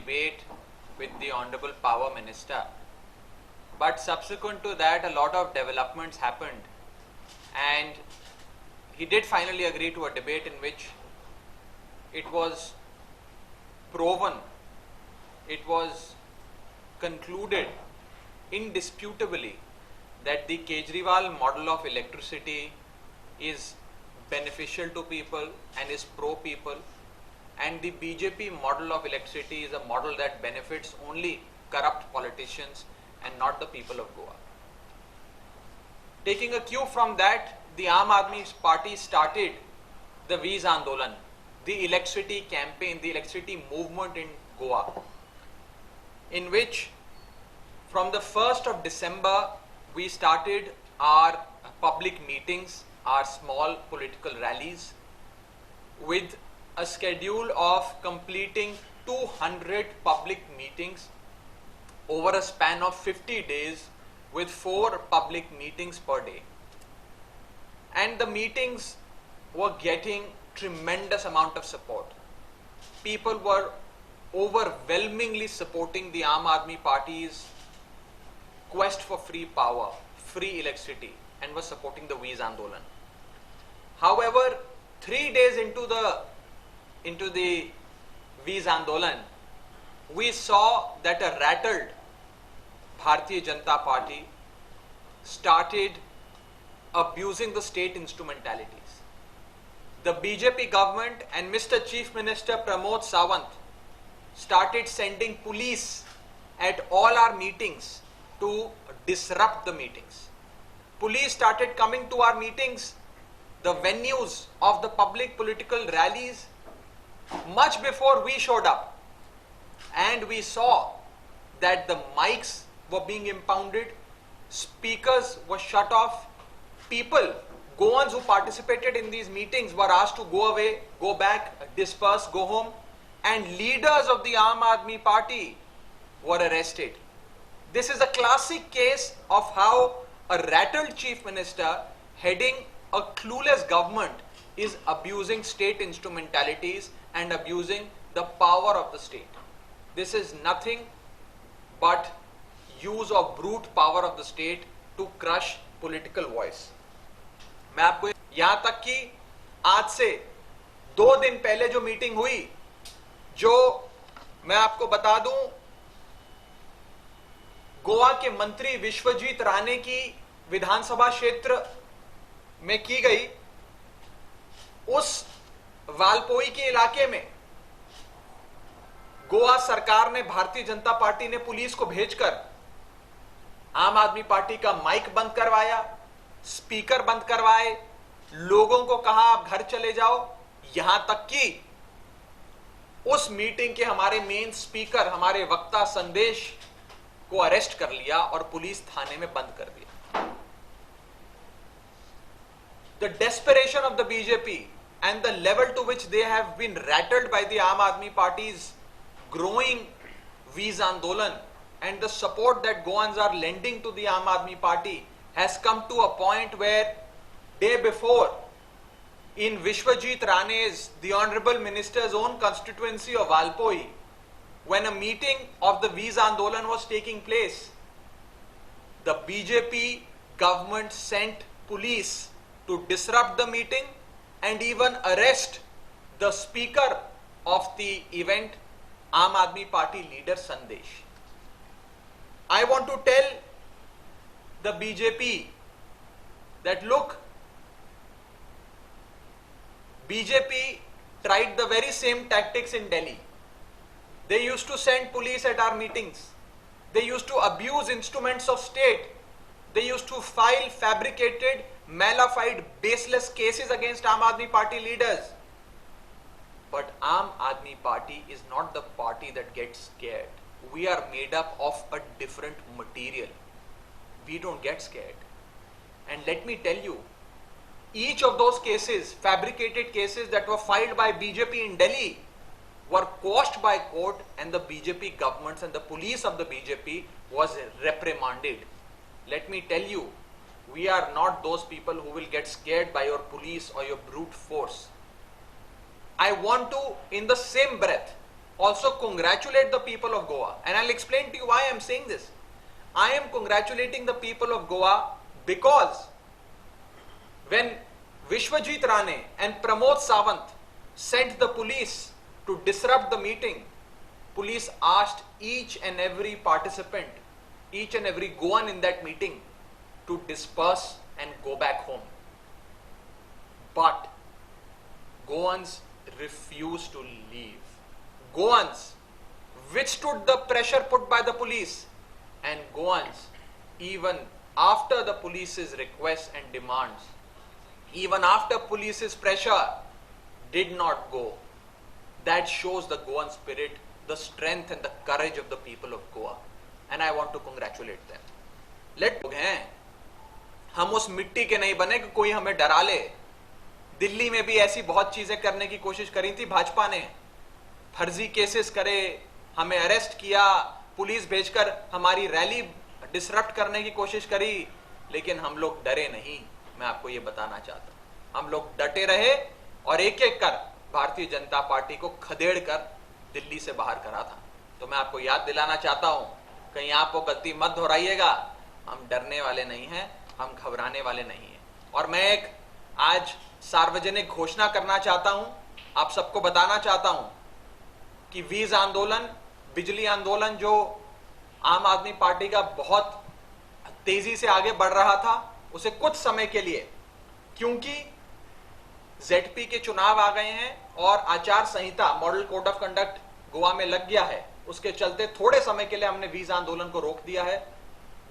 debate with the Honorable Power Minister. But subsequent to that, a lot of developments happened, and he did finally agree to a debate in which it was proven, it was concluded indisputably that the Kejriwal model of electricity is beneficial to people and is pro-people, and the BJP model of electricity is a model that benefits only corrupt politicians and not the people of Goa. Taking a cue from that, the Aam Aadmi Party started the Veez Andolan, the electricity campaign, the electricity movement in Goa, in which from the 1st of December we started our public meetings, our small political rallies, with a schedule of completing 200 public meetings over a span of 50 days with 4 public meetings per day. And the meetings were getting tremendous amount of support. People were overwhelmingly supporting the Aam Aadmi Party's quest for free power, free electricity, and were supporting the Veez Andolan. However, 3 days into the Veez Andolan, we saw that a rattled Bharatiya Janata Party started abusing the state instrumentalities. The BJP government and Mr. Chief Minister Pramod Sawant started sending police at all our meetings to disrupt the meetings. Police started coming to our meetings, the venues of the public political rallies, much before we showed up. And we saw that the mics were being impounded, speakers were shut off, people, Goans who participated in these meetings were asked to go away, go back, disperse, go home, and leaders of the Aam Aadmi Party were arrested. This is a classic case of how a rattled chief minister heading a clueless government is abusing state instrumentalities and abusing the power of the state. This is nothing but use of brute power of the state to crush political voice. मैं आपको यहां तक कि आज से 2 दिन पहले जो मीटिंग हुई, जो मैं आपको बता दूं, गोवा के मंत्री विश्वजीत राणे की विधानसभा क्षेत्र में की गई, उस वालपोई के इलाके में गोवा सरकार ने, भारतीय जनता पार्टी ने पुलिस को भेजकर आम आदमी पार्टी का माइक बंद करवाया, स्पीकर बंद करवाए, लोगों को कहा आप घर चले जाओ, यहां तक कि उस मीटिंग के हमारे मेन स्पीकर, हमारे वक्ता संदेश को अरेस्ट कर लिया और पुलिस थाने में बंद कर दिया. The desperation of the BJP and the level to which they have been rattled by the Aam Aadmi Party's growing Veez Andolan and the support that Goans are lending to the Aam Aadmi Party has come to a point where day before in Vishwajit Rane's, the Honorable Minister's own constituency of Valpoi, when a meeting of the Veez Andolan was taking place, the BJP government sent police to disrupt the meeting and even arrest the speaker of the event, Aam Aadmi Party leader Sandesh. I want to tell the BJP that look, BJP tried the very same tactics in Delhi. They used to send police at our meetings. They used to abuse instruments of state. They used to file fabricated, malified, baseless cases against Aam Aadmi Party leaders. But Aam Aadmi Party is not the party that gets scared. We are made up of a different material. We don't get scared. And let me tell you, each of those cases, fabricated cases that were filed by BJP in Delhi, were quashed by court, and the BJP governments and the police of the BJP was reprimanded. Let me tell you, we are not those people who will get scared by your police or your brute force. I want to, in the same breath, also congratulate the people of Goa. And I'll explain to you why I'm saying this. I am congratulating the people of Goa because when Vishwajit Rane and Pramod Sawant sent the police to disrupt the meeting, police asked each and every participant, each and every Goan in that meeting to disperse and go back home. But Goans refused to leave. Goans withstood the pressure put by the police, and Goans, even after the police's requests and demands, even after police's pressure, did not go. That shows the Goan spirit, the strength and the courage of the people of Goa, and I want to congratulate them. Let लोग हैं, हम उस मिट्टी के नहीं बने कि कोई हमें डरा ले. दिल्ली में भी ऐसी बहुत चीजें करने की कोशिश करी थी भाजपा ने. फर्जी केसेस करे, हमें अरेस्ट किया, पुलिस भेजकर हमारी रैली डिसरप्ट करने की कोशिश करी, लेकिन हम लोग डरे नहीं. मैं आपको ये बताना चाहता हूं, हम लोग डटे रहे और एक एक कर भारतीय जनता पार्टी को खदेड़ कर दिल्ली से बाहर करा था. तो मैं आपको याद दिलाना चाहता हूं, कहीं आप वो गलती मत दोहराइएगा. हम डरने वाले नहीं हैं, हम घबराने वाले नहीं हैं. और मैं एक आज सार्वजनिक घोषणा करना चाहता हूं, आप सबको बताना चाहता हूं कि वीज आंदोलन, बिजली आंदोलन जो आम आदमी पार्टी का बहुत तेजी से आगे बढ़ रहा था, उसे कुछ समय के लिए, क्योंकि जेडपी के चुनाव आ गए हैं और आचार संहिता model code of conduct Goa में लग गया है, उसके चलते थोड़े समय के लिए हमने वीज आंदोलन को रोक दिया है.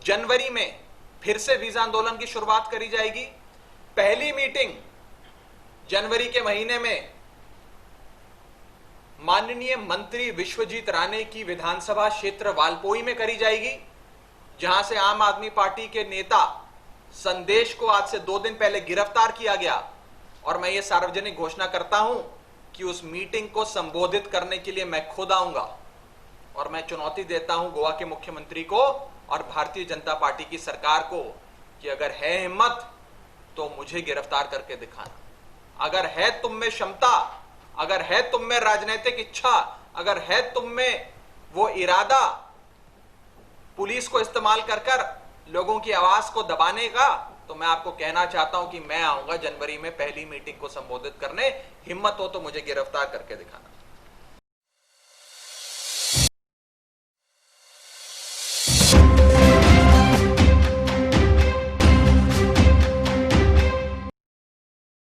जनवरी में फिर से वीज आंदोलन की शुरुआत करी जाएगी. पहली मीटिंग जनवरी के महीने में माननीय मंत्री विश्वजीत राणे की विधानसभा क्षेत्र वालपोई में करी जाएगी, जहां से आम आदमी पार्टी के नेता संदेश को आज से 2 दिन पहले गिरफ्तार किया गया. और मैं ये सार्वजनिक घोषणा करता हूं कि उस मीटिंग को संबोधित करने के लिए मैं खुद आऊंगा. और मैं चुनौती देता हूं गोवा के मुख्यमंत्री को और भारतीय जनता पार्टी की सरकार को कि अगर है हिम्मत तो मुझे गिरफ्तार करके दिखाना. अगर है तुम में क्षमता, अगर है तुम में राजनीतिक इच्छा, अगर है तुम में वो इरादा पुलिस को इस्तेमाल कर कर लोगों की आवाज को दबाने का, तो मैं आपको कहना चाहता हूं कि मैं आऊंगा जनवरी में पहली मीटिंग को संबोधित करने. हिम्मत हो तो मुझे गिरफ्तार करके दिखाना.